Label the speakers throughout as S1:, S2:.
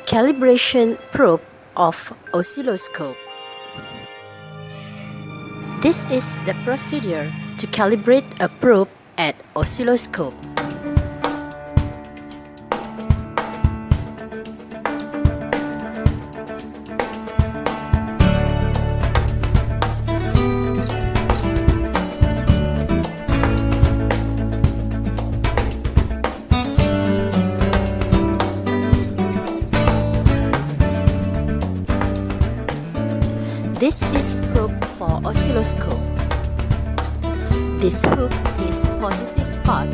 S1: Calibration probe of oscilloscope. This is the procedure to calibrate a probe at oscilloscope. This is probe for oscilloscope. This hook is positive part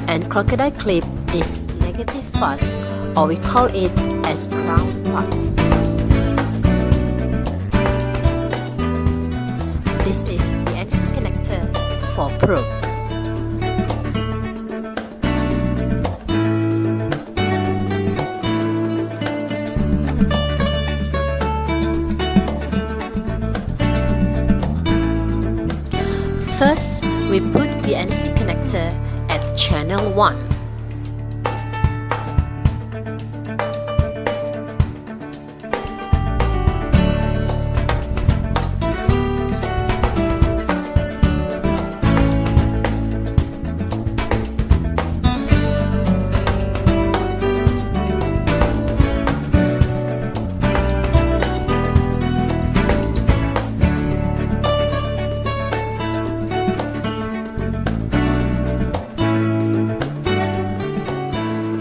S1: and crocodile clip is negative part, or we call it as ground part. This is BNC connector for probe. First, we put BNC connector at channel 1.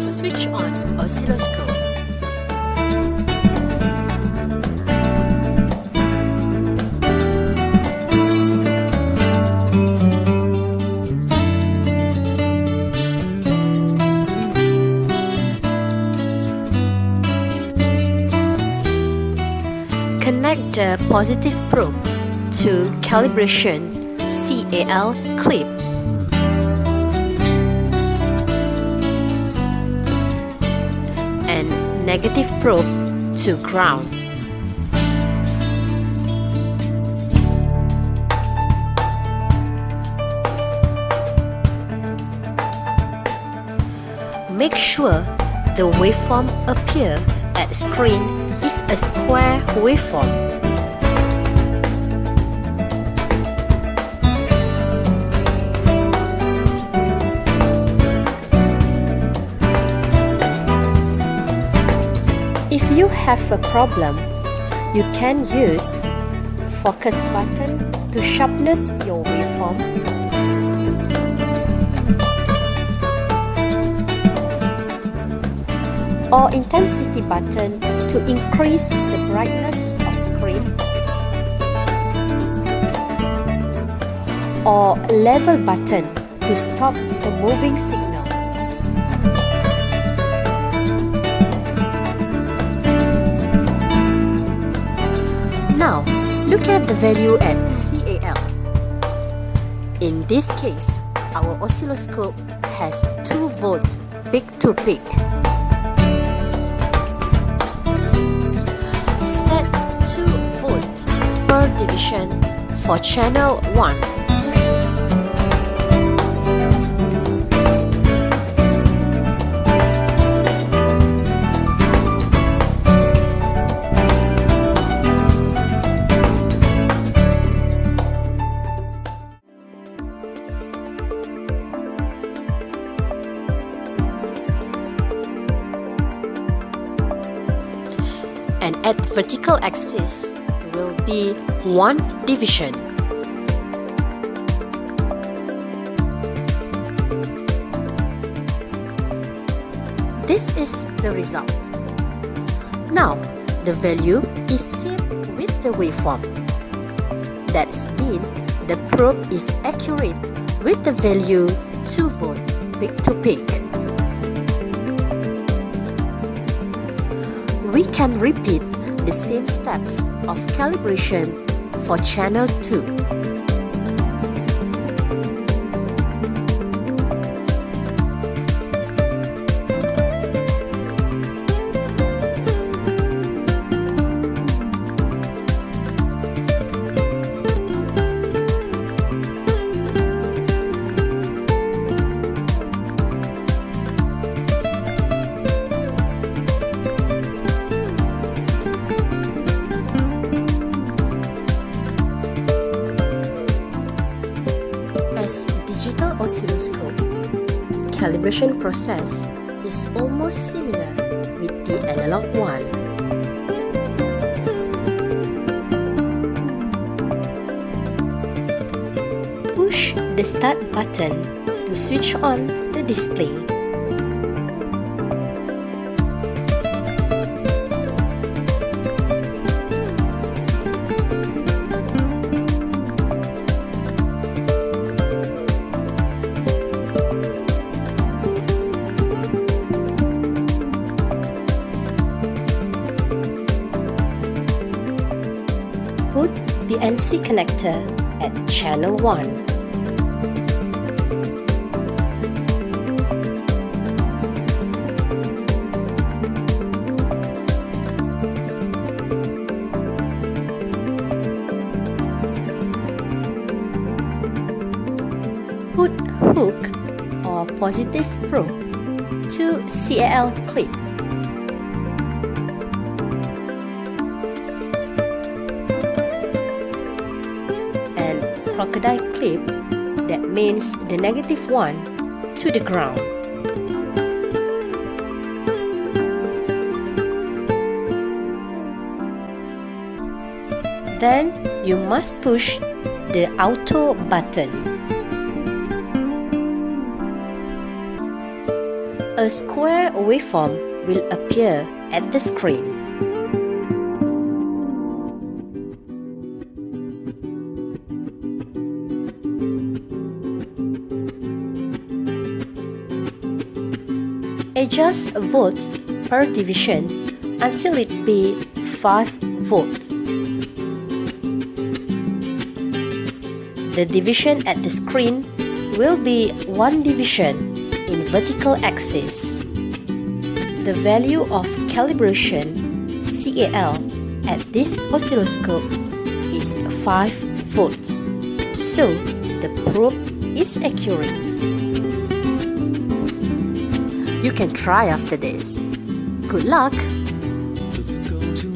S1: Switch on oscilloscope. Connect the positive probe to calibration CAL clip. And negative probe to ground. Make sure the waveform appear at screen is a square waveform. If you have a problem, you can use focus button to sharpness your waveform, or intensity button to increase the brightness of screen, or level button to stop the moving signal. Now, look at the value at CAL. In this case, our oscilloscope has 2 volt peak to peak. Set 2 volt per division for channel 1. And at vertical axis will be 1 division. This is the result. Now, the value is same with the waveform. That's mean the probe is accurate with the value 2 volt peak to peak. We can repeat the same steps of calibration for channel 2. calibration process is almost similar with the analog one. Push the start button to switch on the display. Put the NC connector at channel 1. Put hook or positive probe to CAL clip. And crocodile clip, that means the negative one, to the ground. Then you must push the auto button. A square waveform will appear at the screen. Adjust volts per division until it be 5 volts. The division at the screen will be 1 division in vertical axis. The value of calibration CAL at this oscilloscope is 5 volts, so the probe is accurate. You can try after this. Good luck!